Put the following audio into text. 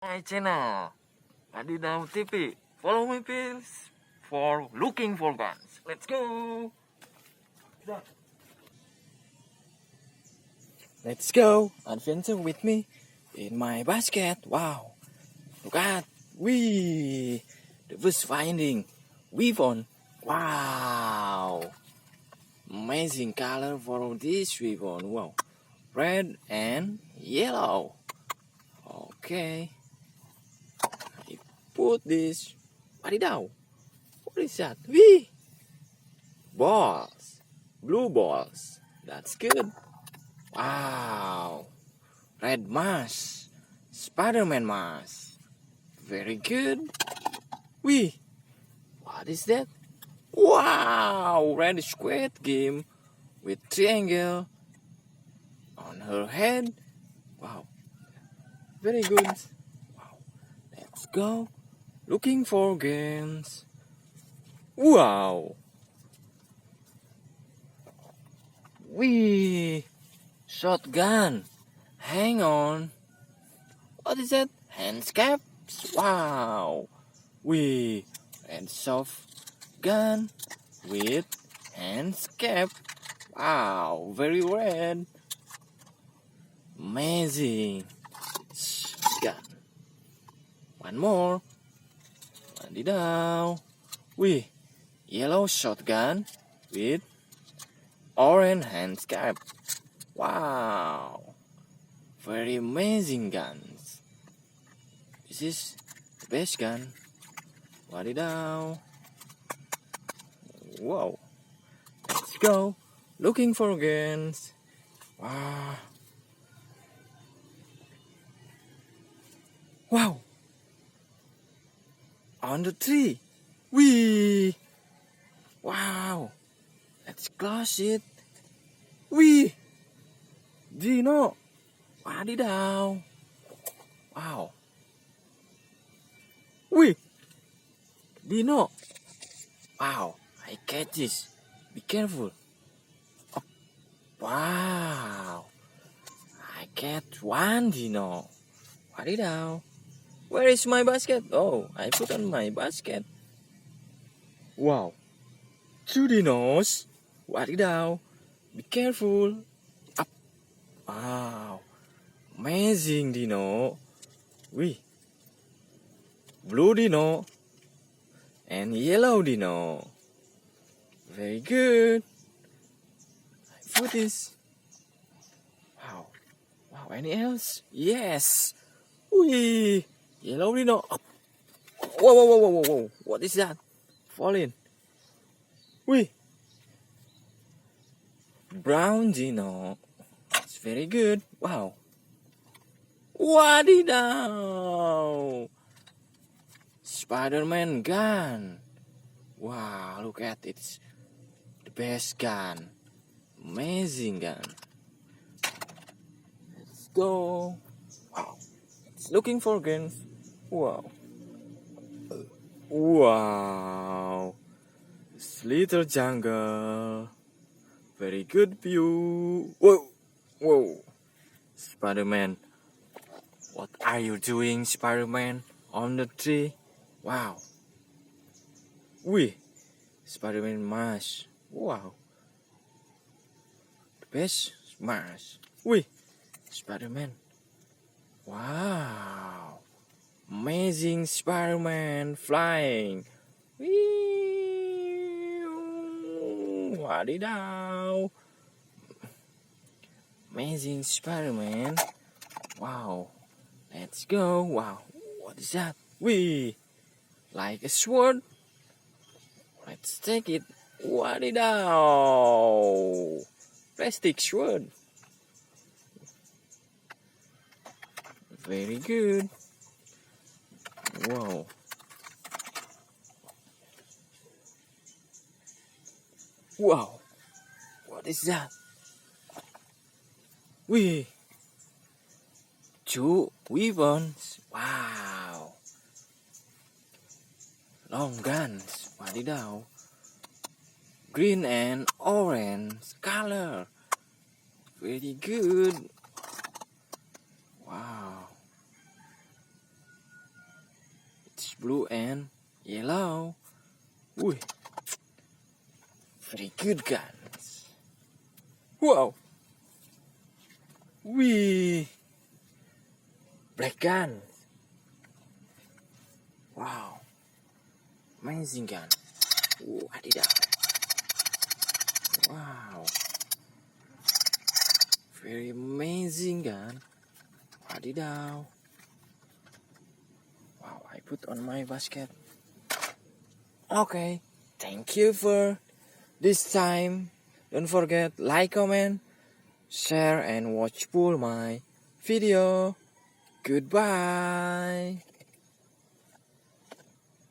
My channel, Adidam TV. Follow me please for looking for guns. Let's go. Let's go adventure with me in my basket. Wow, look at we the first finding we found. Wow, amazing color for this we found. Wow, red and yellow. Okay, I put this. Wadidaw, what is that? Wee, balls, blue balls. That's good. Wow, red mask, spiderman mask. Very good. Wee, what is that? Wow, red squid game with triangle on her head. Wow, very good. Wow, let's go looking for games. Wow, wee, shotgun. Hang on. What is that? Handcuffs. Wow, wee, and soft gun with handcuff. Wow, very red. Amazing. Gun. One more. Wadidaw. Wih, yellow shotgun with orange handcuff. Wow, very amazing guns. This is the best gun. Wadidaw. Wow, let's go looking for guns. Wow. Wow. On the tree. Wee. Wow. Let's close it. Wee. Dino. Wadidaw. Wow. Wee. Dino. Wow. I catch this. Be careful. Oh. Wow. I catch one dino. Wadidaw. Where is my basket? Oh, I put on my basket. Wow. Two dinos. Wadidaw. Be careful. Up. Wow. Amazing dino. Wee. Blue dino. And yellow dino. Very good. I put this. Wow. Wow, any else? Yes. Wee. Yellow dino. Up. Whoa, whoa, whoa, whoa, whoa, whoa. What is that? Falling. Wee. Brown dino. It's very good. Wow. Wadidaw. Spiderman gun. Wow, look at it. It's the best gun. Amazing gun. Let's go. Wow. It's looking for guns. Wow. Wow. This little jungle. Very good view. Whoa. Whoa. Spiderman. What are you doing, Spiderman? On the tree? Wow. Wih. Spiderman mask. Wow. The best mask. Wih. Spiderman. Wow. Amazing Spiderman flying. Wee. Wadidaw. Amazing Spiderman. Wow. Let's go. Wow. What is that? Wee. Like a sword. Let's take it. Wadidaw. Plastic sword. Very good. Wow. Wow. What is that? Wee. Two weapons. Wow. Long guns. Wadidaw. Green and orange color. Very good. Wow. blue and yellow. Wih, very good guys. Wow. Wih, black gun. Wow, amazing gun. Wadidaw. Wow, very amazing gun. Wadidaw. Wow, I put on my basket. Okay, thank you for this time. Don't forget like, comment, share and watch full my video. Goodbye.